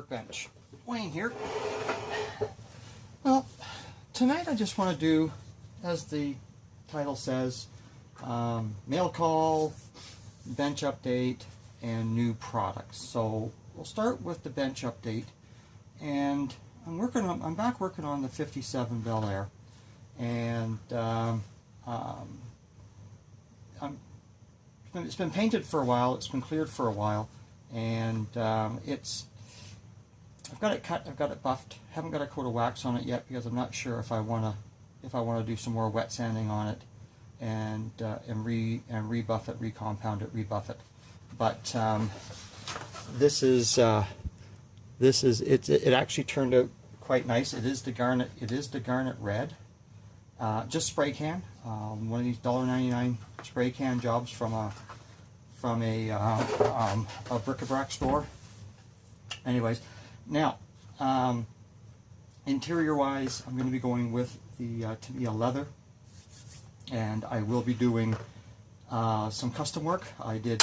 workbench. Wayne here. Well, tonight I just want to do, as the title says, mail call, bench update, and new products. So we'll start with the bench update, and I'm back working on the 57 Bel Air, and it's been painted for a while, it's been cleared for a while, and I've got it cut, I've got it buffed. Haven't got a coat of wax on it yet because I'm not sure if I want to do some more wet sanding on it and rebuff it, recompound it, rebuff it. But it actually turned out quite nice. It is the garnet red. Just spray can. One of these $1.99 spray can jobs from a bric-a-brac store. Anyways, now interior wise, I'm going to be going with the Tamiya leather, and I will be doing some custom work. I did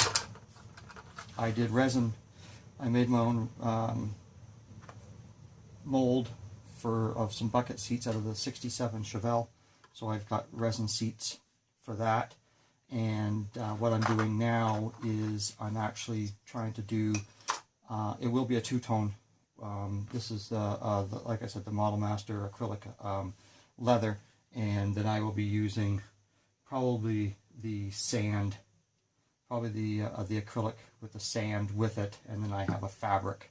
resin. I made my own mold of some bucket seats out of the 67 Chevelle. So I've got resin seats for that, and what I'm doing now is I'm actually trying to do, it will be a two-tone. This is like I said, the Model Master acrylic leather, and then I will be using probably the sand, the acrylic with the sand with it, and then I have a fabric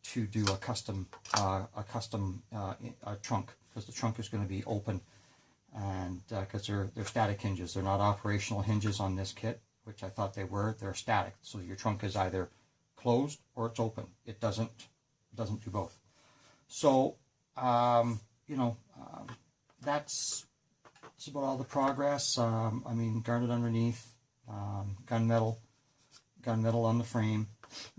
to do a custom trunk, because the trunk is going to be open, and because they're static hinges. They're not operational hinges on this kit, which I thought they were. They're static, so your trunk is either closed or it's open. It doesn't do both. So that's about all the progress. I mean, garnet underneath, gunmetal on the frame.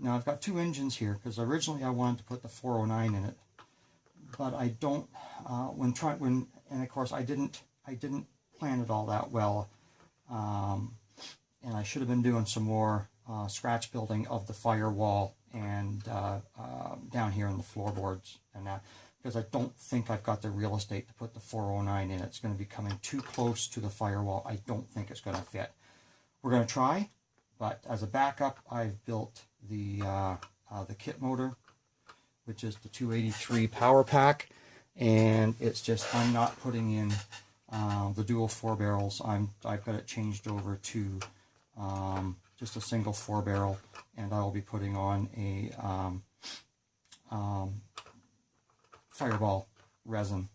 Now I've got two engines here because originally I wanted to put the 409 in it, but I don't. And of course I didn't plan it all that well, and I should have been doing some more scratch building of the firewall and down here in the floorboards and that, because I don't think I've got the real estate to put the 409 in. It's going to be coming too close to the firewall. I don't think it's going to fit. We're going to try, but as a backup, I've built the kit motor, which is the 283 power pack, and it's just, I'm not putting in the dual 4 barrels. I've got it changed over to just a single 4 barrel, and I will be putting on a Fireball resin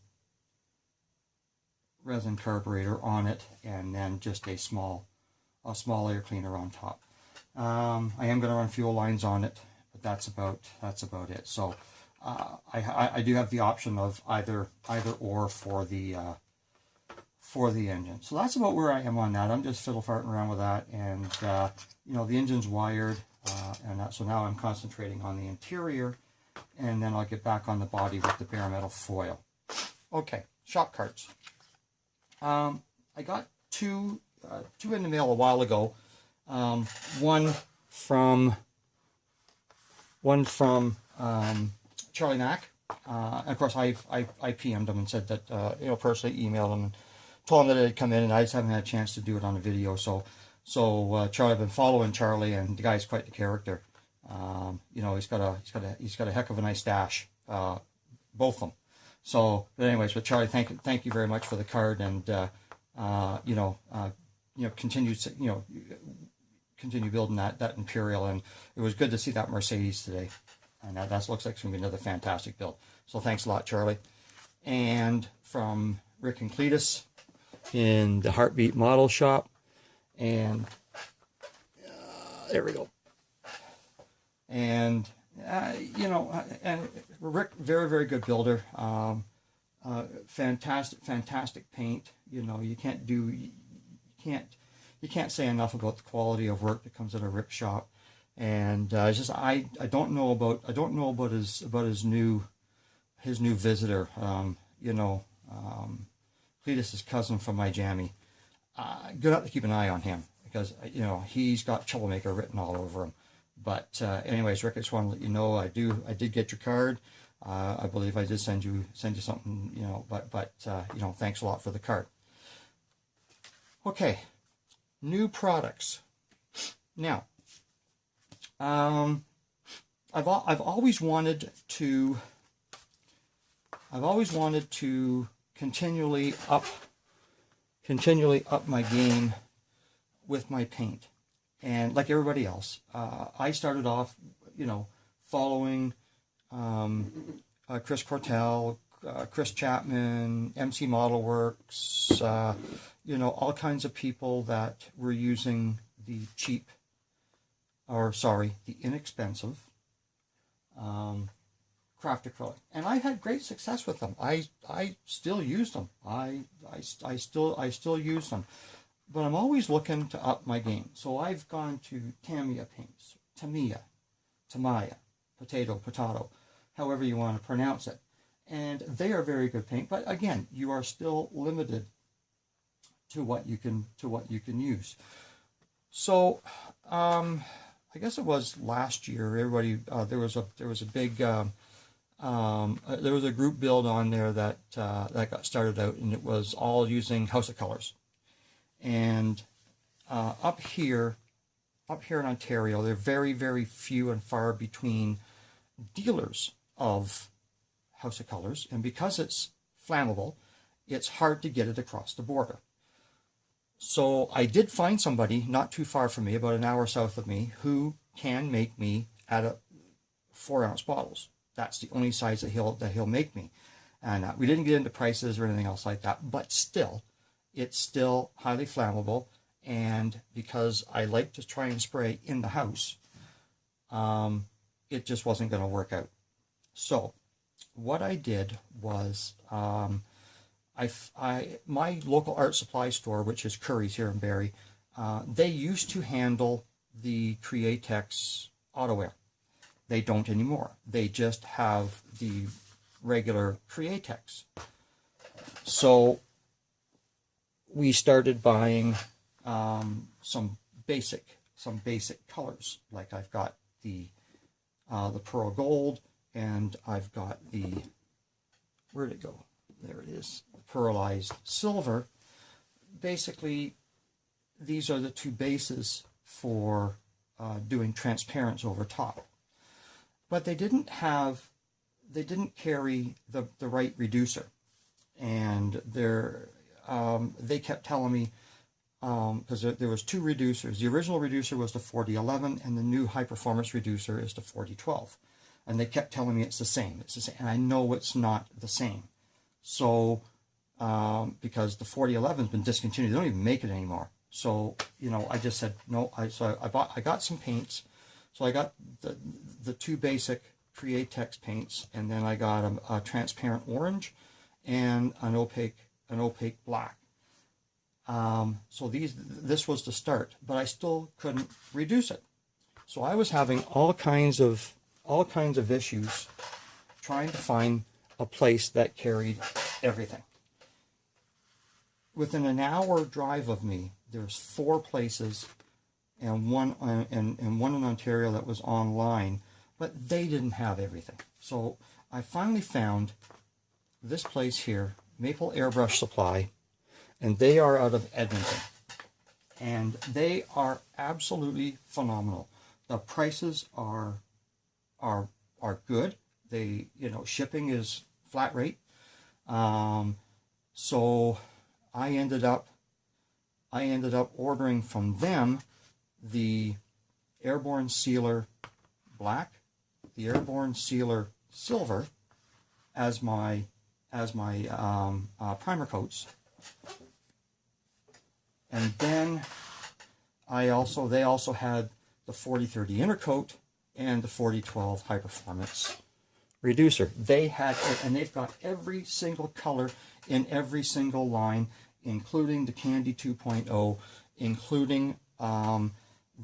carburetor on it, and then just a small air cleaner on top. I am going to run fuel lines on it, but that's about it. So I do have the option of either or for the engine. So that's about where I am on that. I'm just fiddle-farting around with that, and the engine's wired, and that. So now I'm concentrating on the interior, and then I'll get back on the body with the bare metal foil. Okay, shop carts. I got two in the mail a while ago. One from Charlie Mack. And of course, I PM'd him and said that personally emailed him and told him that it had come in, and I just haven't had a chance to do it on a video. So Charlie, I've been following Charlie, and the guy's quite the character. He's got a heck of a nice stash, both of them. So, but anyways, but Charlie, thank you very much for the card, and continue building that Imperial, and it was good to see that Mercedes today, and that looks like it's gonna be another fantastic build. So thanks a lot, Charlie. And from Rick and Cletus in the Heartbeat Model Shop, and there we go. And and Rick, very, very good builder. Fantastic paint. You can't say enough about the quality of work that comes out of Rick's shop. And it's just I don't know about his new visitor. Cletus's cousin from my jammy. Good have to keep an eye on him, because he's got Troublemaker written all over him. But anyways, Rick, I just want to let you know I did get your card. I believe I did send you something, you know, but you know, thanks a lot for the card. Okay, new products. Now, I've always wanted to continually up my game with my paint. And like everybody else, I started off, you know, following Chris Cortell, Chris Chapman, MC Model Works, you know, all kinds of people that were using the inexpensive craft acrylic, and I had great success with them. I still use them. I still use them, but I'm always looking to up my game. So I've gone to Tamiya paints, Tamiya, potato, however you want to pronounce it, and they are very good paint. But again, you are still limited to what you can use. So I guess it was last year. Everybody there was a big there was a group build on there that got started out, and it was all using House of Colors. And up here in Ontario, they're very, very few and far between dealers of House of Colors, and because it's flammable, it's hard to get it across the border. So I did find somebody not too far from me, about an hour south of me, who can make me out of 4-ounce bottles. That's the only size that he'll make me. And we didn't get into prices or anything else like that, but still, it's still highly flammable. And because I like to try and spray in the house, it just wasn't going to work out. So what I did was, my local art supply store, which is Curry's here in Barrie, they used to handle the Createx AutoAir. They don't anymore. They just have the regular Createx. So we started buying some basic colors. Like I've got the Pearl Gold, and I've got the, where'd it go? There it is, the Pearlized Silver. Basically, these are the two bases for doing transparents over top. But they didn't carry the right reducer. And they kept telling me, because there was two reducers. The original reducer was the 4011, and the new high performance reducer is the 4012. And they kept telling me it's the same, and I know it's not the same. So, because the 4011 has been discontinued, they don't even make it anymore. So, you know, I just said no. I got some paints. So I got the two basic Createx paints, and then I got a transparent orange and an opaque black. So this was the start, but I still couldn't reduce it. So I was having all kinds of issues trying to find a place that carried everything. Within an hour drive of me, there's 4 places, and one in Ontario that was online, but they didn't have everything. So I finally found this place here, Maple Airbrush Supply, and they are out of Edmonton, and they are absolutely phenomenal. The prices are good. They, you know, shipping is flat rate. So I ended up ordering from them the Airborne Sealer Black, the Airborne Sealer Silver as my primer coats, and then they also had the 4030 Intercoat and the 4012 High Performance Reducer. They had it, and they've got every single color in every single line, including the Candy 2.0, including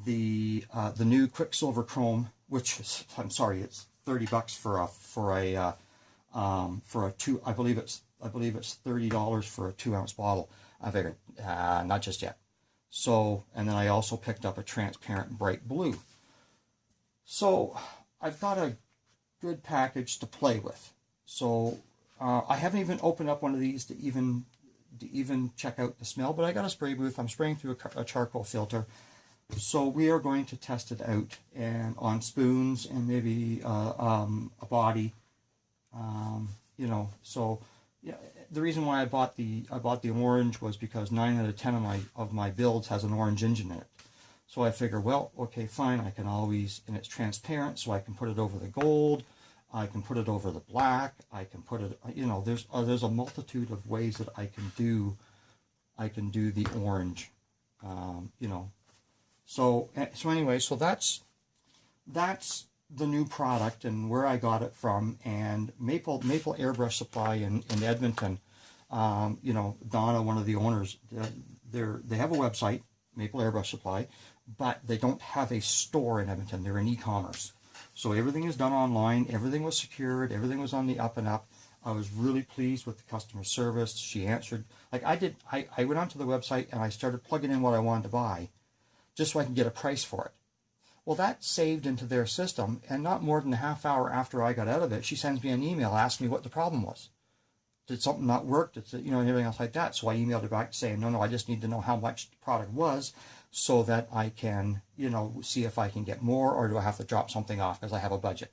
the new Quicksilver Chrome, which is, I'm sorry, it's $30 for a two. I believe it's $30 for a 2-ounce bottle. I figured, not just yet. So, and then I also picked up a transparent bright blue. So I've got a good package to play with. So I haven't even opened up one of these to even check out the smell, but I got a spray booth. I'm spraying through a charcoal filter. So we are going to test it out and on spoons and maybe a body, you know. So yeah, the reason why I bought the orange was because 9 out of 10 of my builds has an orange engine in it. So I figure, well, okay, fine. I can always, and it's transparent, so I can put it over the gold. I can put it over the black. I can put it, you know, there's a multitude of ways that I can do the orange, you know. So anyway, so that's the new product and where I got it from. And Maple Airbrush Supply in Edmonton, you know, Donna, one of the owners, they have a website, Maple Airbrush Supply, but they don't have a store in Edmonton. They're in e-commerce. So everything is done online. Everything was secured. Everything was on the up and up. I was really pleased with the customer service. She answered. Like I went onto the website and I started plugging in what I wanted to buy just so I can get a price for it. Well, that saved into their system, and not more than a half hour after I got out of it, she sends me an email asking me what the problem was. Did something not work? Did, you know, and everything else like that. So I emailed her back saying, no, I just need to know how much the product was so that I can, you know, see if I can get more or do I have to drop something off because I have a budget.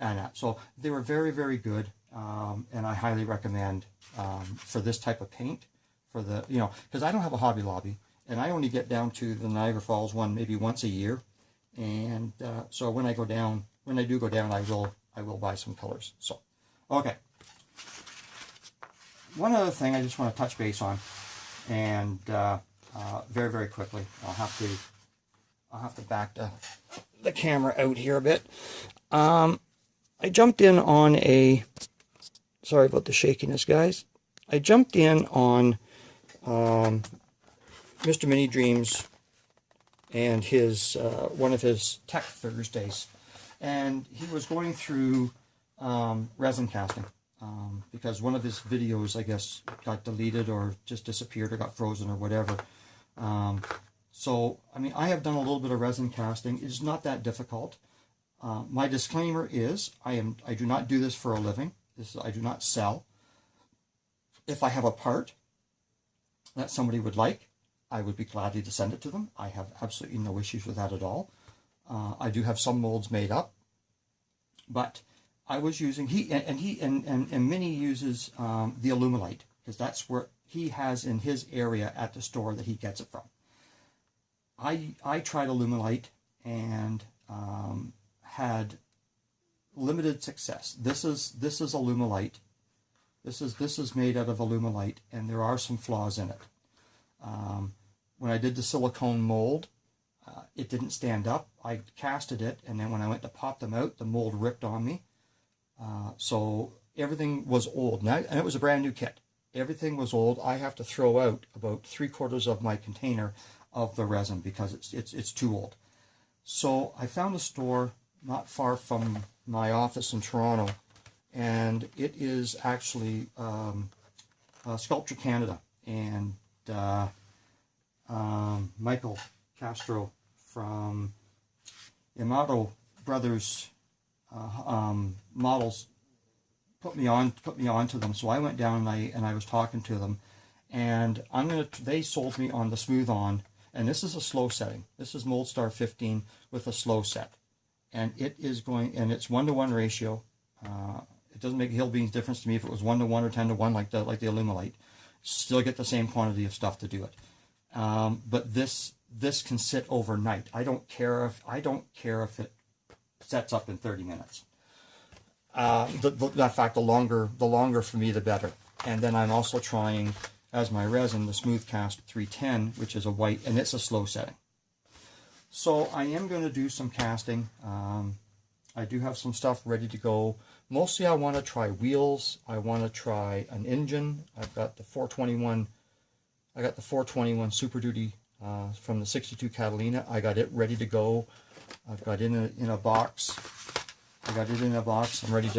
And so they were very, very good, and I highly recommend for this type of paint, for the, you know, because I don't have a Hobby Lobby, and I only get down to the Niagara Falls one maybe once a year, and so when I do go down, I will buy some colors. So, okay. One other thing I just want to touch base on, and very, very quickly, I'll have to back the camera out here a bit. I jumped in on sorry about the shakiness, guys. I jumped in on Mr. Mini Dreams and his one of his Tech Thursdays, and he was going through resin casting. Because one of his videos, I guess, got deleted or just disappeared or got frozen or whatever. So, I mean, I have done a little bit of resin casting. It's not that difficult. My disclaimer is I do not do this for a living. I do not sell. If I have a part that somebody would like, I would be glad to send it to them. I have absolutely no issues with that at all. I do have some molds made up, but I was using and Minnie uses the Alumilite because that's where he has in his area at the store that he gets it from. I tried Alumilite and had limited success. This is Alumilite. This is made out of Alumilite, and there are some flaws in it. When I did the silicone mold, it didn't stand up. I casted it, and then when I went to pop them out, the mold ripped on me. So everything was old now, and it was a brand new kit. Everything was old. I have to throw out about 3/4 of my container of the resin because it's too old. So I found a store not far from my office in Toronto, and it is actually Sculpture Canada, and Michael Castro from Yamato Brothers models put me on to them. So I went down and I was talking to them, and they sold me on the Smooth On, and this is a slow setting. This is Moldstar 15 with a slow set, and it's 1-to-1 ratio. It doesn't make a hill beans difference to me if it was 1-to-1 or 10-to-1 like the Alumilite. Still get the same quantity of stuff to do it. But this can sit overnight. I don't care if it sets up in 30 minutes. In fact, the longer for me, the better. And then I'm also trying, as my resin, the Smooth Cast 310, which is a white, and it's a slow setting. So I am going to do some casting. I do have some stuff ready to go. Mostly I want to try wheels. I want to try an engine. I've got the 421. I got the 421 Super Duty from the 62 Catalina. I got it ready to go. I've got it in a box. I got it in a box. I'm ready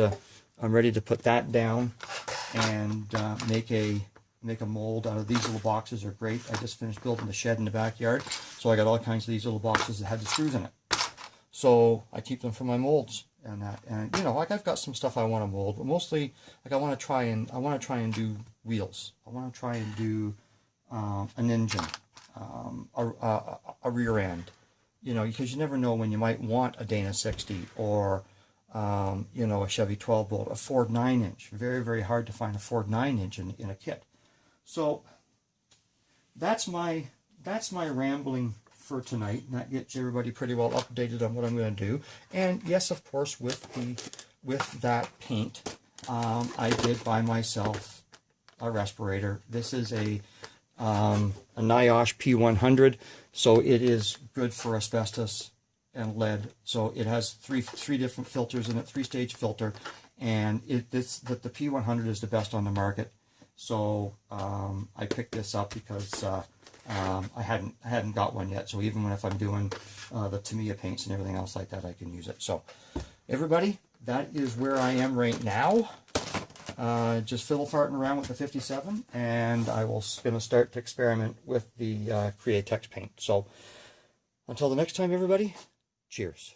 to put that down and make a mold out of these little boxes. Are great. I just finished building the shed in the backyard, so I got all kinds of these little boxes that had the screws in it. So I keep them for my molds and that. And you know, like I've got some stuff I want to mold, but mostly like I want to try and do wheels. I want to try and do an engine, a rear end. You know, because you never know when you might want a Dana 60 or you know, a Chevy 12 bolt, a Ford 9-inch. Very, very hard to find a Ford 9-inch in a kit. So that's my rambling for tonight, and that gets everybody pretty well updated on what I'm going to do. And yes, of course, with that paint, I did buy myself a respirator. This is a NIOSH P100, so it is good for asbestos and lead. So it has three different filters in it, 3-stage filter, and the P100 is the best on the market. So I picked this up because I hadn't got one yet. So even if I'm doing the Tamiya paints and everything else like that, I can use it. So everybody, that is where I am right now. Just fiddle farting around with the 57, and I will going to start to experiment with the Createx paint. So until the next time, everybody, cheers.